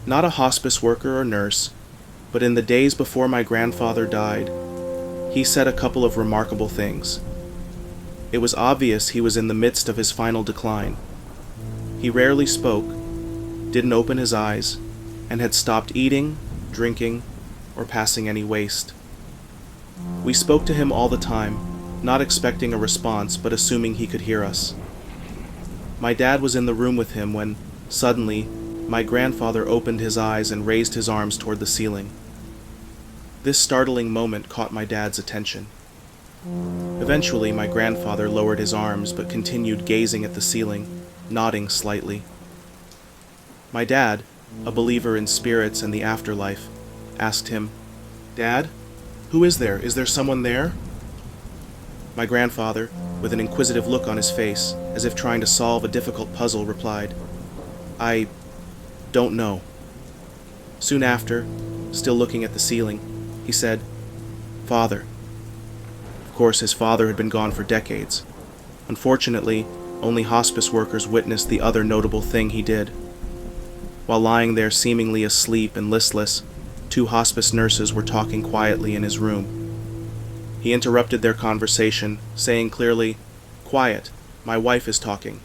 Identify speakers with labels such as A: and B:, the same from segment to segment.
A: Not a hospice worker or nurse, but in the days before my grandfather died, he said a couple of remarkable things. It was obvious he was in the midst of his final decline. He rarely spoke, didn't open his eyes, and had stopped eating, drinking, or passing any waste. We spoke to him all the time, not expecting a response but assuming he could hear us. My dad was in the room with him when, suddenly, my grandfather opened his eyes and raised his arms toward the ceiling. This startling moment caught my dad's attention. Eventually, my grandfather lowered his arms but continued gazing at the ceiling, nodding slightly. My dad, a believer in spirits and the afterlife, asked him, "Dad, who is there? Is there someone there?" My grandfather, with an inquisitive look on his face, as if trying to solve a difficult puzzle, replied, "I don't know." Soon after, still looking at the ceiling, he said, "Father." Of course, his father had been gone for decades. Unfortunately, only hospice workers witnessed the other notable thing he did. While lying there seemingly asleep and listless, two hospice nurses were talking quietly in his room. He interrupted their conversation, saying clearly, "Quiet, my wife is talking."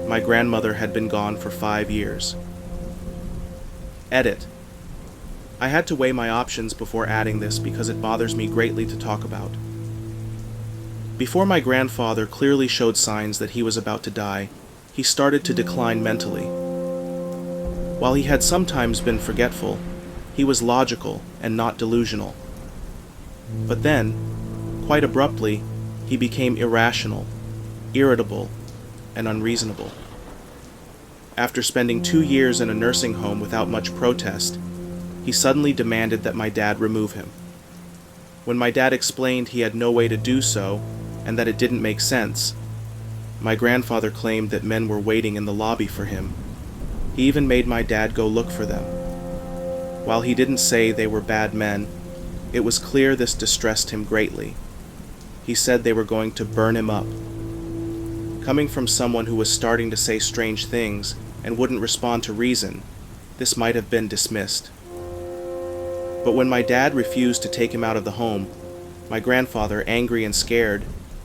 A: My grandmother had been gone for 5 years. Edit. I had to weigh my options before adding this because it bothers me greatly to talk about. Before my grandfather clearly showed signs that he was about to die, he started to decline mentally. While he had sometimes been forgetful, he was logical and not delusional. But then, quite abruptly, he became irrational, irritable, and unreasonable. After spending 2 years in a nursing home without much protest, he suddenly demanded that my dad remove him. When my dad explained he had no way to do so and that it didn't make sense, my grandfather claimed that men were waiting in the lobby for him. He even made my dad go look for them. While he didn't say they were bad men, it was clear this distressed him greatly. He said they were going to burn him up. Coming from someone who was starting to say strange things and wouldn't respond to reason, this might have been dismissed. But when my dad refused to take him out of the home, my grandfather, angry and scared,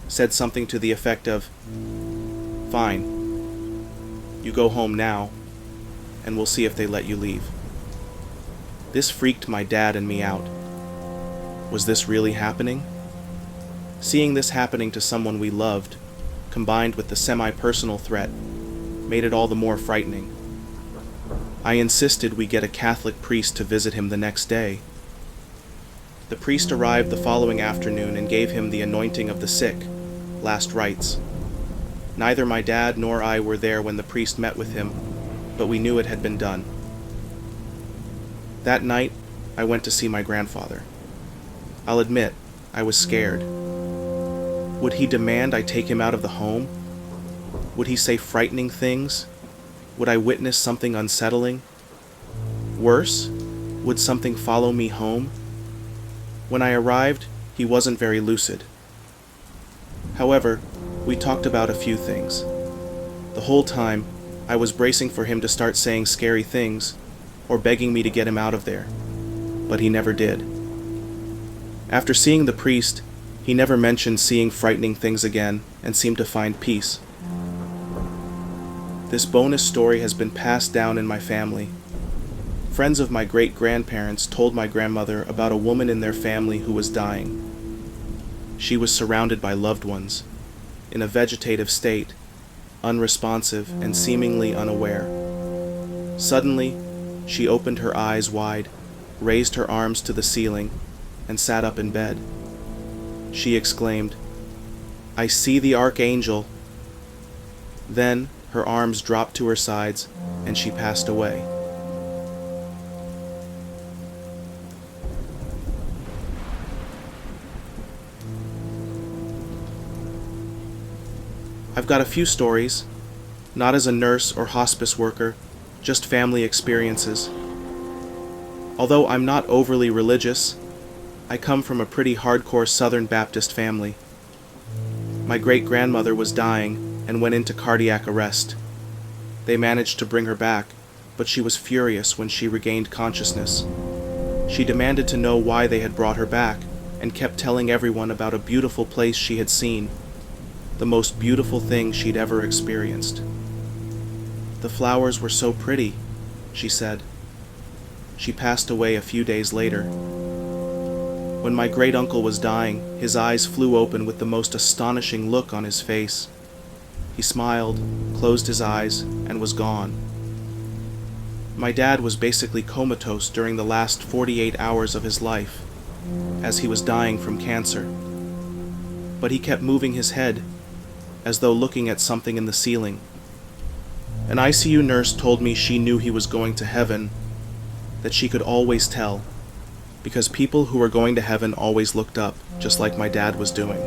A: said something to the effect of, "Fine, you go home now, and we'll see if they let you leave." This freaked my dad and me out. Was this really happening? Seeing this happening to someone we loved, combined with the semi-personal threat, made it all the more frightening. I insisted we get a Catholic priest to visit him the next day. The priest arrived the following afternoon and gave him the anointing of the sick, last rites. Neither my dad nor I were there when the priest met with him, but we knew it had been done. That night, I went to see my grandfather. I'll admit, I was scared. Would he demand I take him out of the home? Would he say frightening things? Would I witness something unsettling? Worse, would something follow me home? When I arrived, he wasn't very lucid. However, we talked about a few things. The whole time, I was bracing for him to start saying scary things, or begging me to get him out of there, but he never did. After seeing the priest, he never mentioned seeing frightening things again and seemed to find peace. This bonus story has been passed down in my family. Friends of my great-grandparents told my grandmother about a woman in their family who was dying. She was surrounded by loved ones, in a vegetative state, unresponsive and seemingly unaware. Suddenly, she opened her eyes wide, raised her arms to the ceiling, and sat up in bed. She exclaimed, "I see the archangel." Then her arms dropped to her sides, and she passed away. I've got a few stories, not as a nurse or hospice worker, just family experiences. Although I'm not overly religious, I come from a pretty hardcore Southern Baptist family. My great-grandmother was dying and went into cardiac arrest. They managed to bring her back, but she was furious when she regained consciousness. She demanded to know why they had brought her back, and kept telling everyone about a beautiful place she had seen, the most beautiful thing she'd ever experienced. "The flowers were so pretty," she said. She passed away a few days later. When my great-uncle was dying, his eyes flew open with the most astonishing look on his face. He smiled, closed his eyes, and was gone. My dad was basically comatose during the last 48 hours of his life, as he was dying from cancer. But he kept moving his head, as though looking at something in the ceiling. An ICU nurse told me she knew he was going to heaven, that she could always tell, because people who were going to heaven always looked up, just like my dad was doing.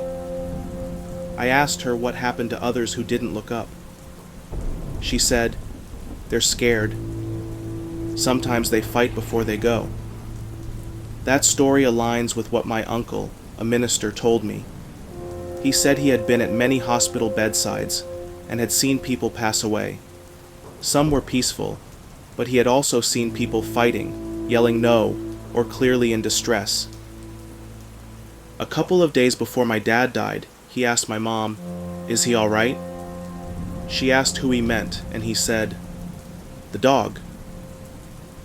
A: I asked her what happened to others who didn't look up. She said, "They're scared. Sometimes they fight before they go." That story aligns with what my uncle, a minister, told me. He said he had been at many hospital bedsides and had seen people pass away. Some were peaceful, but he had also seen people fighting, yelling no, or clearly in distress. A couple of days before my dad died, he asked my mom, "Is he all right?" She asked who he meant, and he said, "The dog."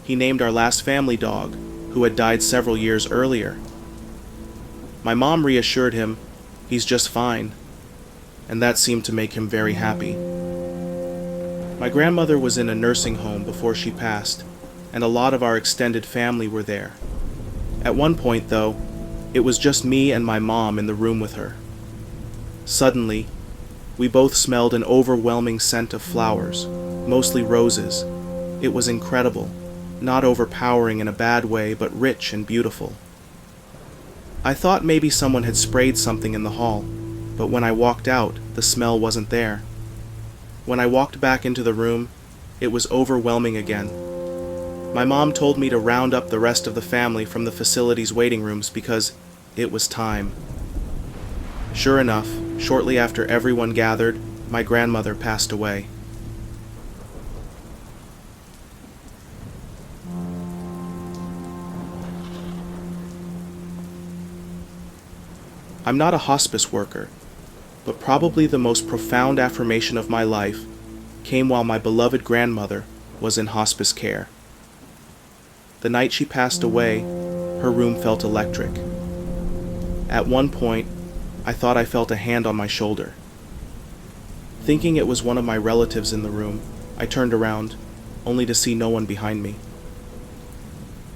A: He named our last family dog, who had died several years earlier. My mom reassured him, "He's just fine," and that seemed to make him very happy. My grandmother was in a nursing home before she passed, and a lot of our extended family were there. At one point, though, it was just me and my mom in the room with her. Suddenly, we both smelled an overwhelming scent of flowers, mostly roses. It was incredible, not overpowering in a bad way, but rich and beautiful. I thought maybe someone had sprayed something in the hall, but when I walked out, the smell wasn't there. When I walked back into the room, it was overwhelming again. My mom told me to round up the rest of the family from the facility's waiting rooms because it was time. Sure enough, shortly after everyone gathered, my grandmother passed away. I'm not a hospice worker, but probably the most profound affirmation of my life came while my beloved grandmother was in hospice care. The night she passed away, her room felt electric. At one point, I thought I felt a hand on my shoulder. Thinking it was one of my relatives in the room, I turned around, only to see no one behind me.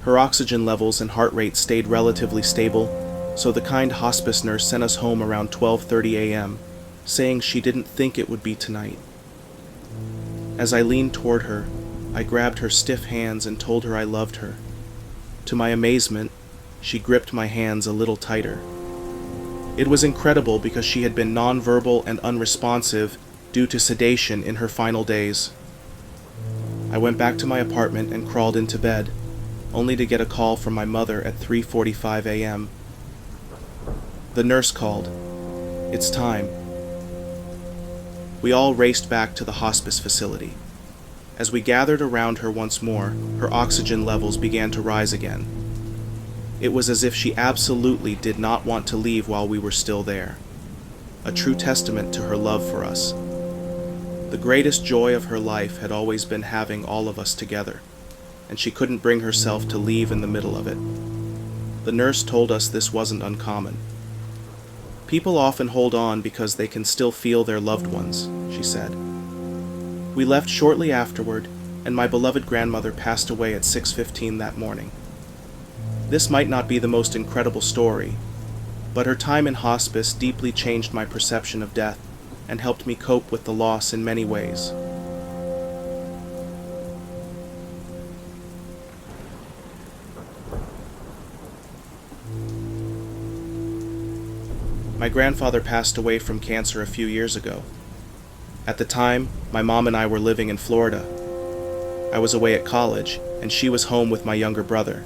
A: Her oxygen levels and heart rate stayed relatively stable, so the kind hospice nurse sent us home around 12:30 a.m., saying she didn't think it would be tonight. As I leaned toward her, I grabbed her stiff hands and told her I loved her. To my amazement, she gripped my hands a little tighter. It was incredible because she had been nonverbal and unresponsive due to sedation in her final days. I went back to my apartment and crawled into bed, only to get a call from my mother at 3:45 a.m. The nurse called. "It's time." We all raced back to the hospice facility. As we gathered around her once more, her oxygen levels began to rise again. It was as if she absolutely did not want to leave while we were still there. A true testament to her love for us. The greatest joy of her life had always been having all of us together, and she couldn't bring herself to leave in the middle of it. The nurse told us this wasn't uncommon. People often hold on because they can still feel their loved ones, she said. We left shortly afterward, and my beloved grandmother passed away at 6:15 that morning. This might not be the most incredible story, but her time in hospice deeply changed my perception of death and helped me cope with the loss in many ways. My grandfather passed away from cancer a few years ago. At the time, my mom and I were living in Florida. I was away at college, and she was home with my younger brother.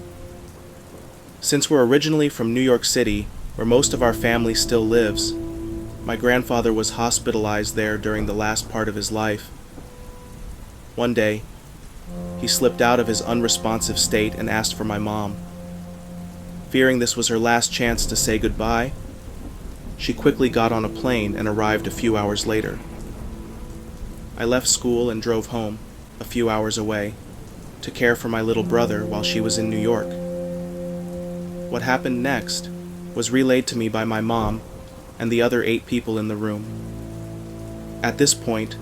A: Since we're originally from New York City, where most of our family still lives, my grandfather was hospitalized there during the last part of his life. One day, He slipped out of his unresponsive state and asked for my mom. Fearing this was her last chance to say goodbye, she quickly got on a plane and arrived a few hours later. I left school and drove home, a few hours away, to care for my little brother while she was in New York. What happened next was relayed to me by my mom and the other 8 people in the room. At this point,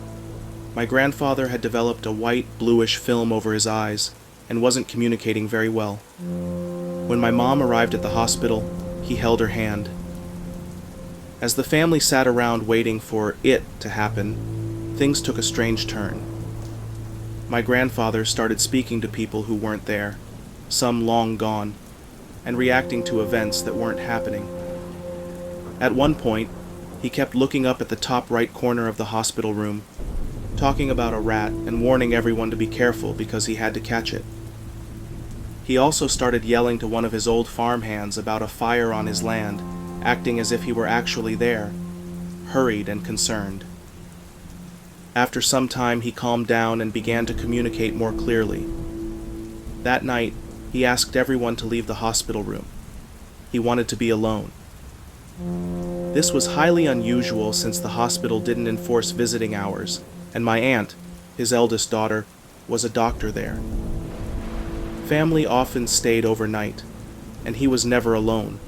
A: my grandfather had developed a white, bluish film over his eyes and wasn't communicating very well. When my mom arrived at the hospital, he held her hand. As the family sat around waiting for it to happen, things took a strange turn. My grandfather started speaking to people who weren't there, some long gone, and reacting to events that weren't happening. At one point, he kept looking up at the top right corner of the hospital room, talking about a rat and warning everyone to be careful because he had to catch it. He also started yelling to one of his old farmhands about a fire on his land, acting as if he were actually there, hurried and concerned. After some time, he calmed down and began to communicate more clearly. That night, he asked everyone to leave the hospital room. He wanted to be alone. This was highly unusual since the hospital didn't enforce visiting hours, and my aunt, his eldest daughter, was a doctor there. Family often stayed overnight, and he was never alone.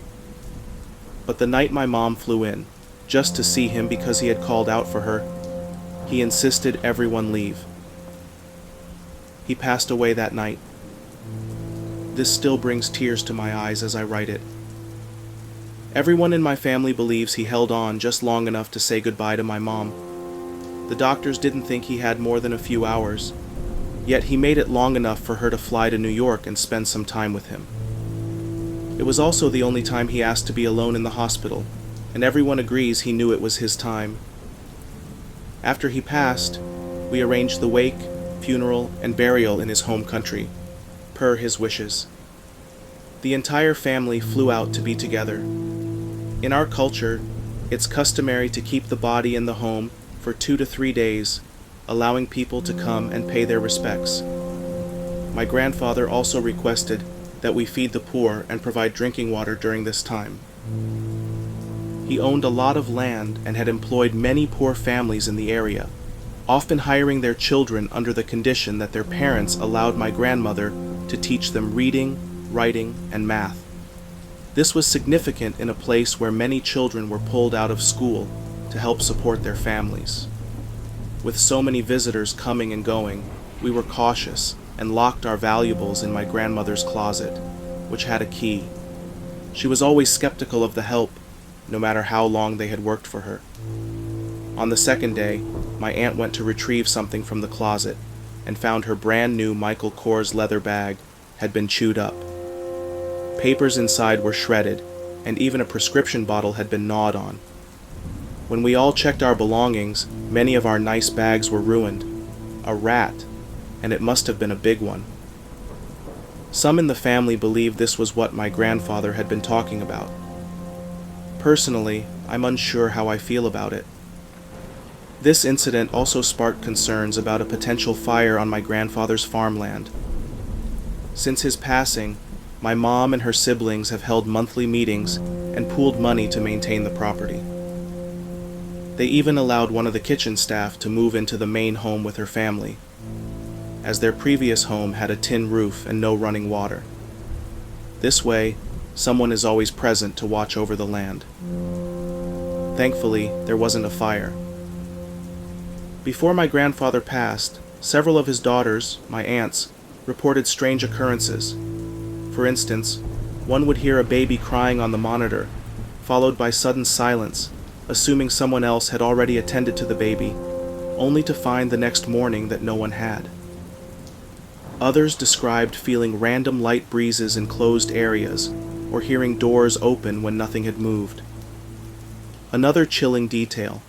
A: But the night my mom flew in, just to see him because he had called out for her, he insisted everyone leave. He passed away that night. This still brings tears to my eyes as I write it. Everyone in my family believes he held on just long enough to say goodbye to my mom. The doctors didn't think he had more than a few hours, yet he made it long enough for her to fly to New York and spend some time with him. It was also the only time he asked to be alone in the hospital, and everyone agrees he knew it was his time. After he passed, we arranged the wake, funeral, and burial in his home country, per his wishes. The entire family flew out to be together. In our culture, it's customary to keep the body in the home for 2 to 3 days, allowing people to come and pay their respects. My grandfather also requested that we feed the poor and provide drinking water during this time. He owned a lot of land and had employed many poor families in the area, often hiring their children under the condition that their parents allowed my grandmother to teach them reading, writing, and math. This was significant in a place where many children were pulled out of school to help support their families. With so many visitors coming and going, we were cautious and locked our valuables in my grandmother's closet, which had a key. She was always skeptical of the help, no matter how long they had worked for her. On the second day, my aunt went to retrieve something from the closet and found her brand new Michael Kors leather bag had been chewed up. Papers inside were shredded, and even a prescription bottle had been gnawed on. When we all checked our belongings, many of our nice bags were ruined. A rat, and it must have been a big one. Some in the family believed this was what my grandfather had been talking about. Personally, I'm unsure how I feel about it. This incident also sparked concerns about a potential fire on my grandfather's farmland. Since his passing, my mom and her siblings have held monthly meetings and pooled money to maintain the property. They even allowed one of the kitchen staff to move into the main home with her family, as their previous home had a tin roof and no running water. This way, someone is always present to watch over the land. Thankfully, there wasn't a fire. Before my grandfather passed, several of his daughters, my aunts, reported strange occurrences. For instance, one would hear a baby crying on the monitor, followed by sudden silence, assuming someone else had already attended to the baby, only to find the next morning that no one had. Others described feeling random light breezes in closed areas, or hearing doors open when nothing had moved. Another chilling detail.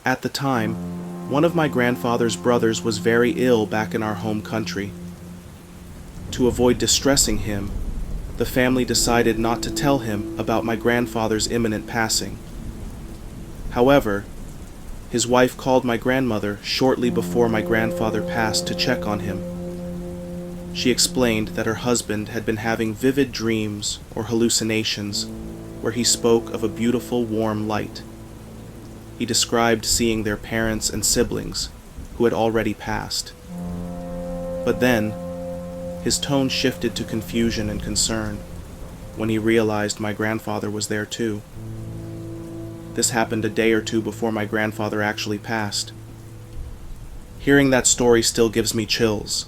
A: At the time, one of my grandfather's brothers was very ill back in our home country. To avoid distressing him, the family decided not to tell him about my grandfather's imminent passing. However, His wife called my grandmother shortly before my grandfather passed to check on him. She explained that her husband had been having vivid dreams or hallucinations where he spoke of a beautiful warm light. He described seeing their parents and siblings who had already passed. But then, his tone shifted to confusion and concern when he realized my grandfather was there too. This happened a day or two before my grandfather actually passed. Hearing that story still gives me chills.